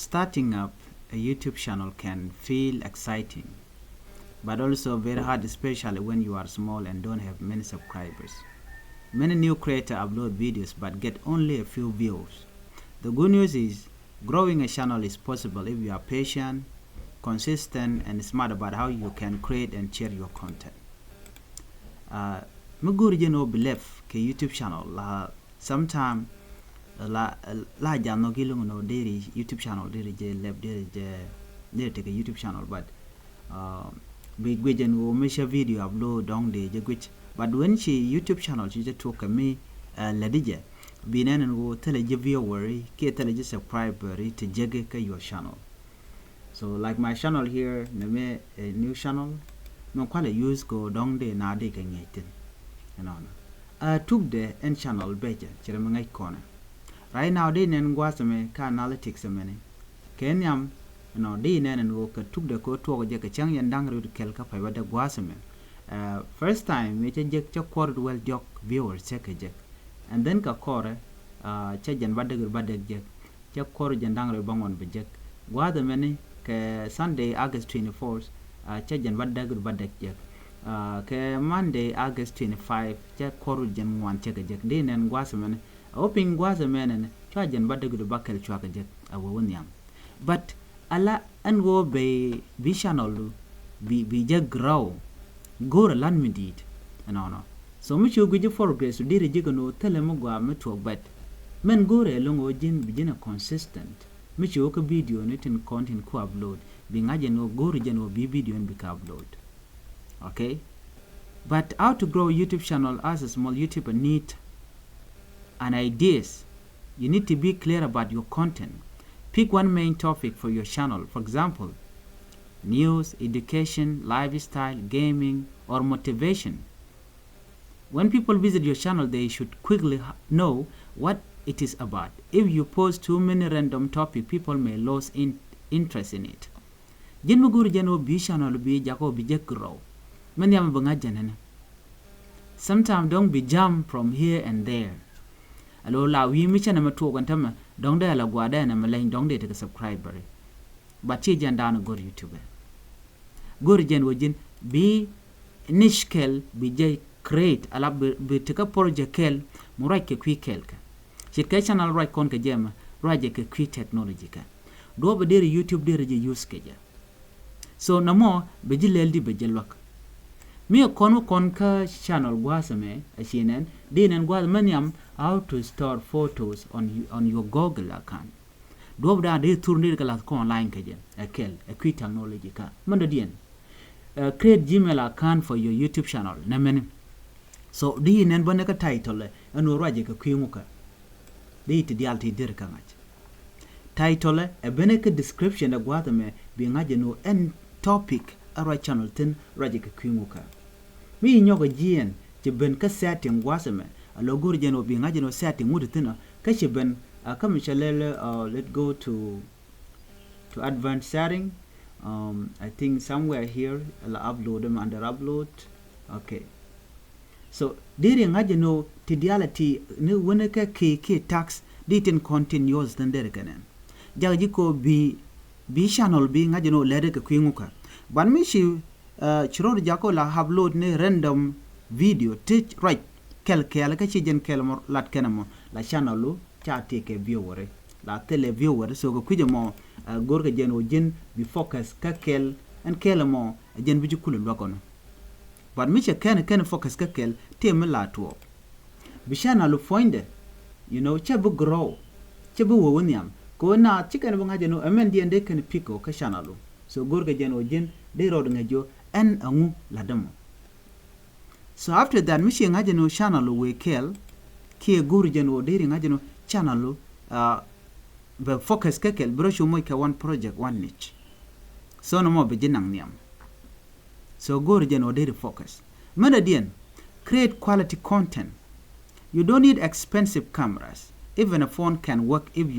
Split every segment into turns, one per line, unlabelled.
Starting up a YouTube channel can feel exciting, but also very hard, especially when you are small and don't have many subscribers. Many new creators upload videos but get only a few views. The good news is, growing a channel is possible if you are patient, consistent, and smart about how you can create and share your content. Muguri no believe ke YouTube channel la sometime la jano gilung no deri YouTube channel deri je lab deri take a YouTube channel but big gwejen wo mesha video upload dong de je gwech but when she YouTube channel she just talk me ladije binen wo tele je viewer ke tele je subscriber to jege ka your channel. So like my channel here me a new channel no kwale use go dong de na de ka ngeten you know took the end channel beje chere ngai kona right now they nen gwasame ka analytics mene kenyam no they nen wo ka took the ko to je ka chang yan dang ru kel ka fa wada gwasame first time me che jek cha kor well jok viewers check jek and then ka kore cha jan wada gur bada jek cha kor jan dang ru bangon be jek gwada mene ke Sunday August 24th cha jan wada gur bada jek ke Monday August 25 cha kor jan wan check jek they nen gwasame hoping was a man and charging but the good buckle chuck a wonyam. But Allah and go be channel be just grow go land me did and no. So much you go for grace to did a jigano tell him go metro but men go along or begin a consistent. Much you a video net and content co upload being agent or go region or be video and be upload. Okay? But how to grow YouTube channel as a small YouTuber need and ideas. You need to be clear about your content. Pick one main topic for your channel. For example, news, education, lifestyle, gaming, or motivation. When people visit your channel, they should quickly know what it is about. If you post too many random topics, people may lose interest in it. Jenmuguru jeno bi channel bi jako bi grow. Many am bunga janana. Sometimes don't be jump from here and there. Alo la wi mi chana matu kwantama dong de la gwada na malain dong de take subscriber but chi janda na go YouTube go jen wojin bi nishkel bi je create ala bi take project kel murai ke quick ka chit ka channel right kon ka jema raje ke quick technology ka do be der YouTube der je use ke ja so namo be jilel di be jelwak mi kon ka channel gwasame ashinen dinen gwaz maniam how to store photos on your Google account. Do da de tourner ka la ko online ka je a quick technology ka mando dien create Gmail account for your YouTube channel na men so di nen bonne ka title eno raje ka kwinguka de ti dialti dir ka ngach title e bene ka description da gwada me bi ngaje no en topic ara channel tin raje ka kwinguka mi nyoga jien ti ben ka setting gwasame logur jeno bi ngaje no setting mudutina ka ci ben kam chalele let's go to advanced setting. I think somewhere here I'll upload them under upload. Okay, so diri ngaje no tidiality ni woneka ke tax ditin continuous dan dere kanen jaji ko bi channel bi ngaje no lede ka kwinguka ban mi shi chiro jako la upload ne random video teach right kel ka ci jen kel mo lat kenamo la channel lu cha take viewer la tele viewer so ko kuje mo gorga jen o jen bi focus ka kel en kel mo jen bi jukulu lokono but mi che ken focus ka kel tem la to bi channel foinde you know che bu grow che bu woniam ko na chicken bu ngaje no amen di ende ken piko ka channel lu so gorga jen o jen de ro ngajo en angu la demo. So after that, mishi ngaje no channel we kel ki guru jeno deri ngaje no channel the focus kekel brosho mo ka one project one niche. So no mo be jinang niam. So guru jeno deri focus. Manadien create quality content. You don't need expensive cameras. Even a phone can work if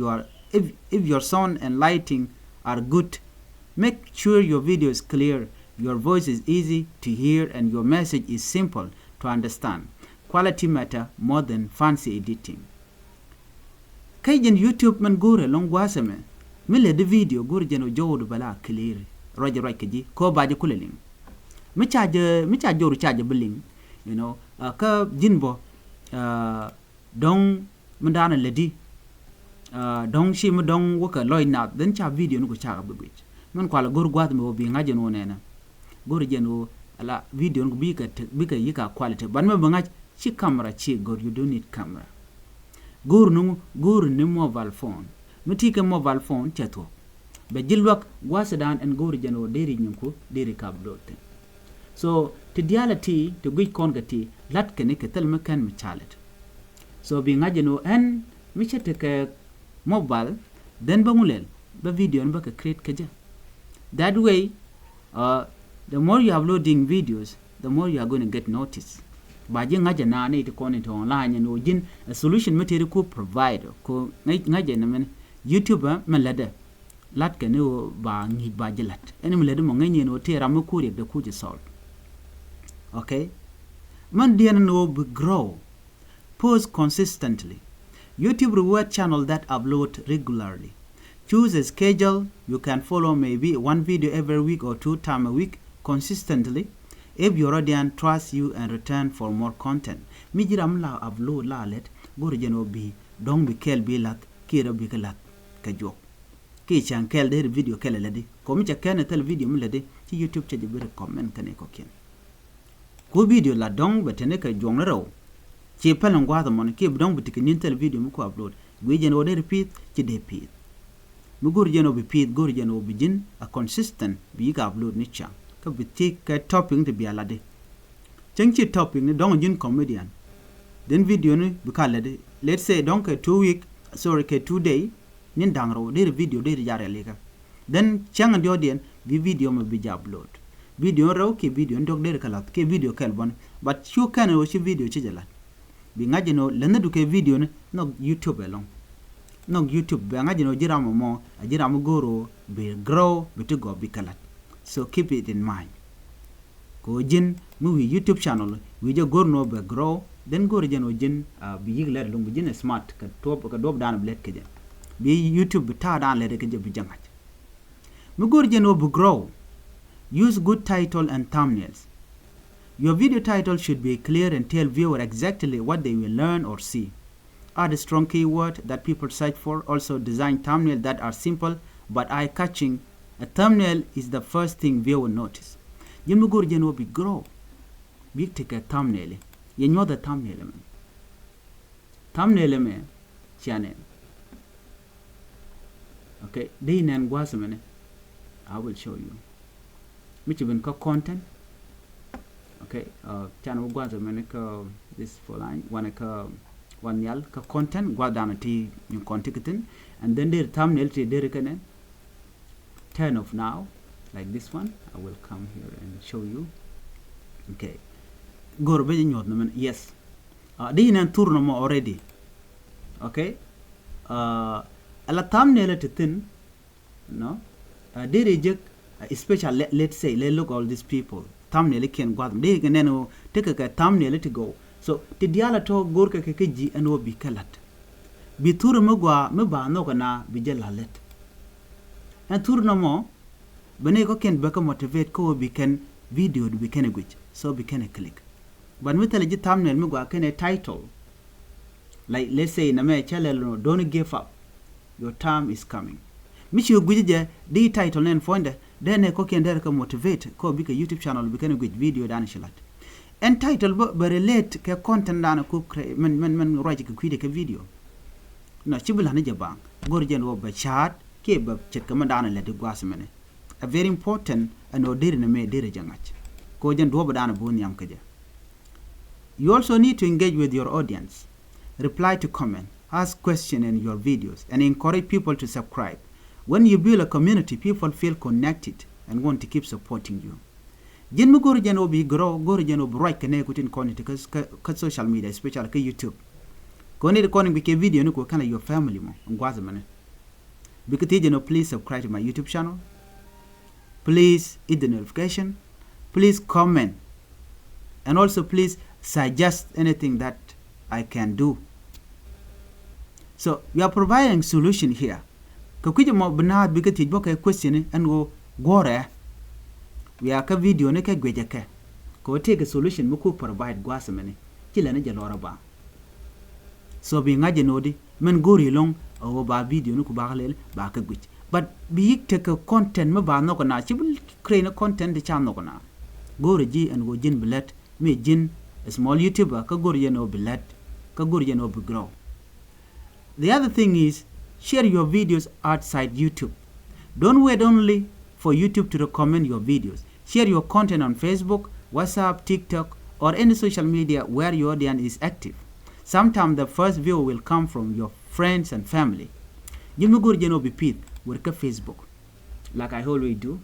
your sound and lighting are good. Make sure your video is clear. Your voice is easy to hear and your message is simple to understand. Quality matter more than fancy editing. Kaijin YouTube man gore long wasame mile de video gur jeno jowdu bala clear roje roke ji ko baje kuleling mi charge joru charge billing you know ka jinbo dong mndana ledi dong shi mu dong waka loy na den cha video nu ko cha ba gwich man kwala gur gwad mo bi ngaje no nena gur jeno ala video nu bi ka yika quality ban ma ngaj chi camera chi gur you don't need camera gur ni mobile phone nuti ke mobile phone chato be jilwak wasadan en gur jeno deri nyunko deri kablote so to diality to gui kongati lat ke ne ke tel mekan mi chalet so bi ngaje no en mi chete ke mobile then bangulel ba video ba ka create kaja that way the more you uploading videos the more you are going to get noticed ba je ngaje na ne to connect online no jin a solution material ko provide ko ngaje na men YouTube man lada lat ke ne ba ngi ba jilat en mi lada mo ngani no te ram ko rek da ku je solve okay man dia no be grow post consistently YouTube reward channel that upload regularly. Choose a schedule. You can follow maybe one video every week or 2 times a week consistently. If your audience trusts you and return for more content. Mijiram la upload la let go jeno bi dong bi kel bi lak kira bi kalak ka jok. Ki chan kel de video kel ledi. Ko mi cha ken tel video mi ledi ci YouTube cha jibe comment kane ko ken. Ko video la dong betene ka jong na raw. Ci pelon gwa mon ke bidon butik ni tel video mu ko upload gwe jeno de repeat ci de repeat mu gor jeno bi repeat gor jeno bi jin a consistent bi ga upload ni cha ka bitik ka topping de bi alade ceng ci topping ni don jin comedian den video ni bi ka lade let's say donc 2 week sorry ke 2 day nin dangro de video de jare lega den ceng dio den bi video mu bi upload video raw ke video ndok de kala ke video kel bon but you can watch video ci jala bi ngaje no lena duke video no YouTube along no YouTube bi ngaje no jiramo mo jiramo goro be grow be to go be kalat so keep it in mind ko jin mu YouTube channel wi je gorno be grow den goro jeno jin bi yigler lungu jin smart ka top ka dob dan blek ke bi YouTube bi ta dan le ke je bi jangat mu goro jeno be grow use good title and thumbnails. Your video title should be clear and tell viewer exactly what they will learn or see. Add a strong keyword that people search for. Also design thumbnails that are simple but eye-catching. A thumbnail is the first thing viewer notice. Yin mugur jen will be grow. Big take a thumbnail. You know the thumbnail man. Thumbnail man. Channel. Okay. Din and guasamene. I will show you. Which even content. Okay, channel gwaza meneka this for line one yal ka content gwadana ti yung content and then the thumbnail ti there can turn off now like this one. I will come here and show you. Okay, go be nyot na men yes. Di nan turno mo already. Okay, ala thumbnail ti tin no they reject especially let's say let's look all these people thumbnail can go they can no take a thumbnail to go so the diala to gorka ke ji and wo bi kalat bi tur mo gwa me ba no kana bi jalalet and tur no mo bane ko ken baka motivate ko bi ken video bi ken gwich so bi ken click but me tele ji thumbnail me gwa ken a title like let's say na me channel no don't give up your time is coming mi chi gwije di title nen fonde then ko ken der ka motivate ko bi ka YouTube channel bi ken gwij video dan shilat en title ba relate ke content dan ko men roji ka kwide ka video no chibula na jaba gorjen wo ba chat ke ba chat ka mandana le de gwas mene a very important and odiri na me dere jangach ko jen do ba dan bo nyam ka je. You also need to engage with your audience, reply to comment, ask questions in your videos, and encourage people to subscribe. When you build a community, people feel connected and want to keep supporting you. Jen mu gor jen obi grow gor jen obi right kane kutin content ka social media especially ka YouTube. Ko ne ko bi ke video ni ko kana your family mo ngwaza mane. Bikati jen please subscribe to my YouTube channel. Please hit the notification. Please comment. And also please suggest anything that I can do. So we are providing solution here. ka kuje mo bna bi ka ti bo ka question and go gore we aka video ne ka gweje ka ko take a solution mu ko provide gwasamene kila ne jalora ba so bi ngaje nodi men gori long o ba video ne ko ba lel ba ka gwej but bi take a content ma ba no ko na ci create a content de channel ko na gori ji and go jin bilet me jin a small YouTuber ka gori no bilet ka gori no bi grow. The other thing is share your videos outside YouTube. Don't wait only for YouTube to recommend your videos. Share your content on Facebook, WhatsApp, TikTok, or any social media where your audience is active. Sometimes the first view will come from your friends and family. Jimmy Gurjano Bipit, work Facebook. Like I always do.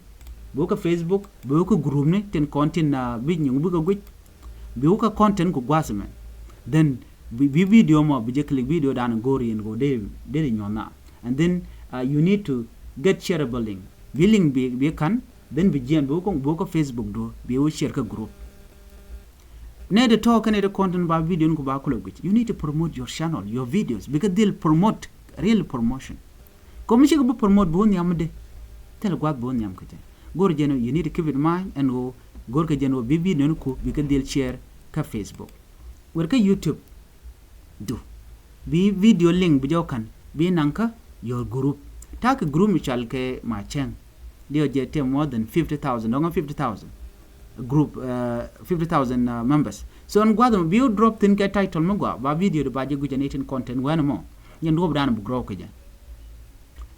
Book a Facebook, book a group ne ten content na binyung book a good. Book a content go guasman. Then we video mo we click video down and go and go there in your na. And then you need to get shareable link. Link be can then be gen book a Facebook do be share a group. Need to talk and the content about video no ba you need to promote your channel, your videos because they'll promote real promotion. Come go promote bon yamde. Tell God bon yam kete. Go jeno you need to keep it in mind and go jeno be video no ko because they'll share ka Facebook. Work YouTube do be video link bijokan be nanka your group take a group michal ke ma chen dio jete more than 50,000 don't 50,000 group 50,000 members so on gwadam bi drop tin ke title mo gwa ba video de ba je generating content when mo yen do dan bu grow ke jen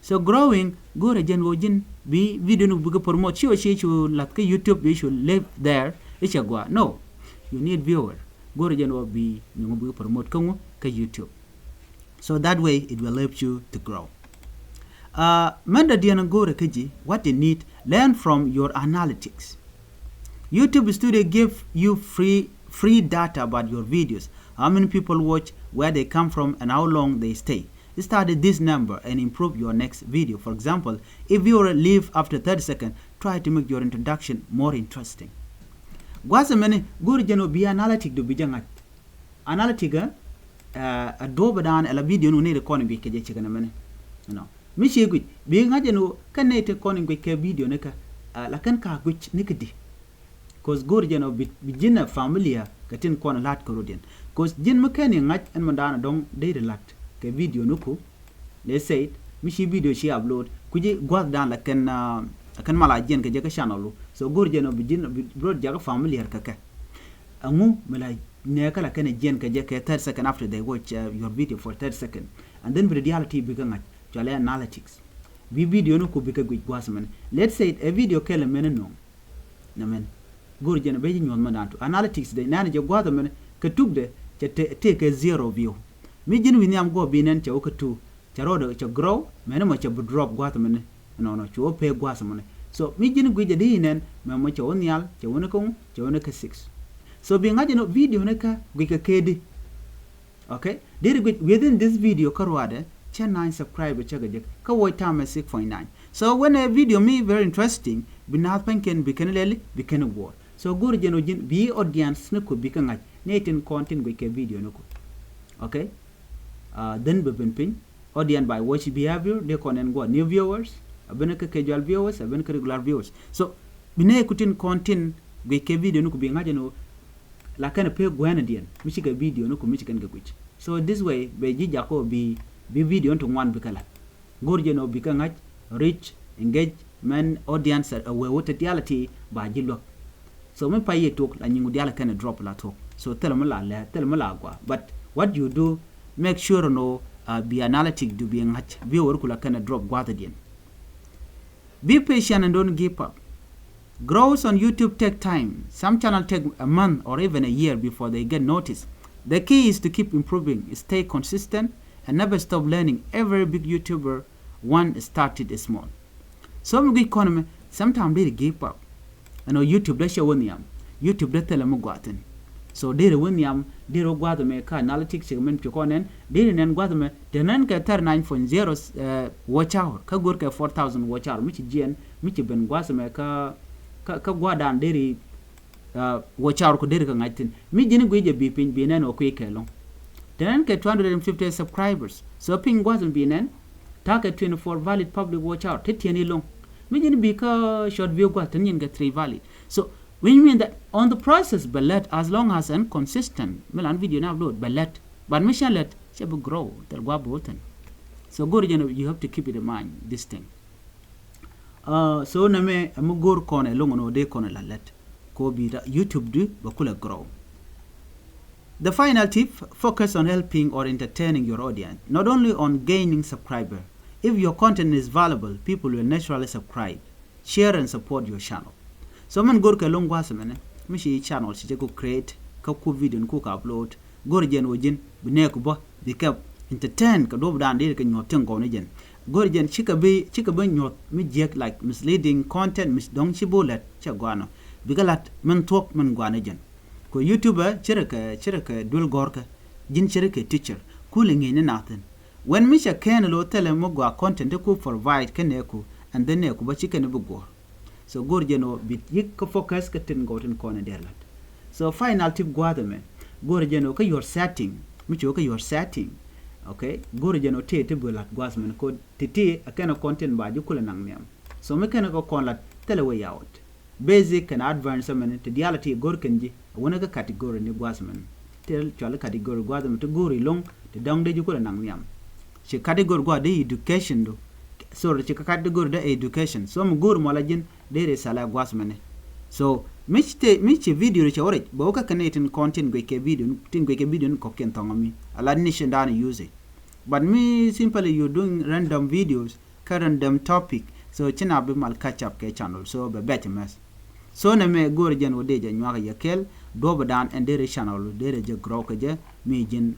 so growing go re jen wo jin bi video no bu promote chi lat ke YouTube we should live there it's a gwa no you need viewer go re jen wo bi ñu bu promote ko YouTube. So that way it will help you to grow. Manda diana gore keji what you need learn from your analytics. YouTube Studio give you free data about your videos, how many people watch, where they come from and how long they stay. Start at this number and improve your next video. For example, if you leave after 30 seconds, try to make your introduction more interesting. Gwasa mene gore jeno bi analytic do bijanga. Analytic a doba dan ala video no ne recording be keje chigana mene no mi shegui be ngaje no kanne te recording be ke video ne ka la kan ka guch nikdi cause gorje no bi jinna familiar katin kona lat korodien cause jin makani ngaj en mandana dong de lat ke video no ko they said mi shi video shi upload kuje gwad dan la kan mala jen ke je ka channel so gorje no bi jinna bi bro jaga familiar ka angu mala nekala kana jen ka je 30 seconds after they watch your video for 30 seconds and then the reality began at jale analytics video no ko bika gwej gwasman let's say a video kele men no na men gor jena be nyon mananto analytics de nana je gwada men ka tugde te ke zero view mi jin wi nyam go binen che o ka tu charodo che grow men mo che drop gwada men no che pe gwasman so mi jin gwej de inen me mo che onyal che wona ko che wona ka 6 so being no video neka gwika kedi okay did within this video karwade 9 subscriber chagaje ka wo time 6.9 so when a video me very interesting binat panken bikeneleli biken war so gur jeno jin bi audience ne ko bikanga netin content gwika video nako okay then be pin audience by watch behavior they can go new viewers abenaka casual viewers abenaka regular viewers so bine kutin content gwika video nako bi ngajeno la kana pe gwana dien michiga video no ko michigan ga guch so this way be jija ko bi video to one bikala gorje no bikanga reach engagement audience we wote reality ba jilo so me paye talk la nyingu diala kana drop la talk so telma gwa but what you do make sure no be analytic do be ngach be work la kana drop gwa dien be patient and don't give up. Growth on YouTube take time. Some channels take a month or even a year before they get noticed. The key is to keep improving, stay consistent, and never stop learning. Every big YouTuber one started small. Some good economy sometimes they give up. I know YouTube they show one yam. YouTube they tell them guaten. So they win yam. They ro guaten me ka analytics segment pikonen. They nen guaten me. They nen ka 9.0 watch hour. Ka gur ka 4,000 watch hour. Michi gen michi ben guaten me ka gwadan deri watch hour ko deri ka ngaitin. Mi jini gweje bipin binen o kwe kelong. They nen ka 250 subscribers. So ping guaten binen target 24 valid public watch out tetiani long mean because short view got and get 3 valid so when you mean that on the process ballet as long as inconsistent melan video na upload ballet but mission let shabu grow tel gwa boten so go you have to keep it in mind this thing so na me am gor kone longo no de kone la let ko bi YouTube do bakula grow. The final tip, focus on helping or entertaining your audience, not only on gaining subscribers. If your content is valuable, people will naturally subscribe, share and support your channel. So man gor ka long wasa mene, mishi channel si ko create, ka ku video ko ka upload, gor jen wojin bine ko ba bika entertain ka do dan de ka nyoten go ne jen. Gor jen chika be nyot mi jek like misleading content mis dong chi bolet cha gwano. Bigalat man talk man gwane jen. Ko YouTuber chiraka dul gorka jin chiraka teacher cooling in nothing. When Misha Ken lo tele mo gwa content ko provide keneku and then ne ko ba chicken bu go. So gorjeno bit yik ko focus ka tin goten kone derlat. So final tip gwada me gorjeno ka your setting micho ka your setting. Okay gorjeno te bulat gwasmen ko titi akena content ba jukula nang miam. So me kana ko kon lat tele way out. Basic and advanced man to diality gorkenji wona ka category ni gwasman tel chola category gwasman to gori long to dong de jukula nang miam che category gwa de education do so che category de education so mo gor mo la jin de re sala gwasman so michi video che ore bo ka connecting content go ke video tin go ke video ko ken tongomi ala ni shinda na use it but me simply you doing random videos random topic so china be mal catch up ke channel so be better mess. So na me gor jen wo deja nyaka yakel do dan and dere channel dere je grow ke je mi jin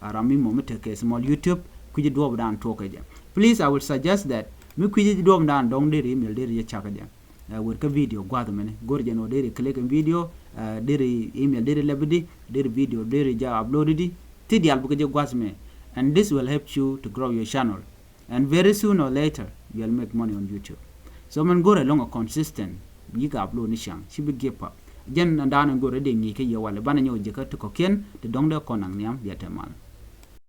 arami mo mete ke small YouTube kuji do dan to ke je. Please I would suggest that mi kuji do dan dong dere email dere je chaka je wor ka video gwado mene gor jen wo dere click video dere email dere labidi dere video dere ja upload di ti al bu ke je gwasme and this will help you to grow your channel and very soon or later you'll make money on YouTube. So man go along a consistent you ga upload ni shang shi big gap jen ndana go de ngi ke ye wala bana nyo je ka to ko ken de dong de konang niam biatemal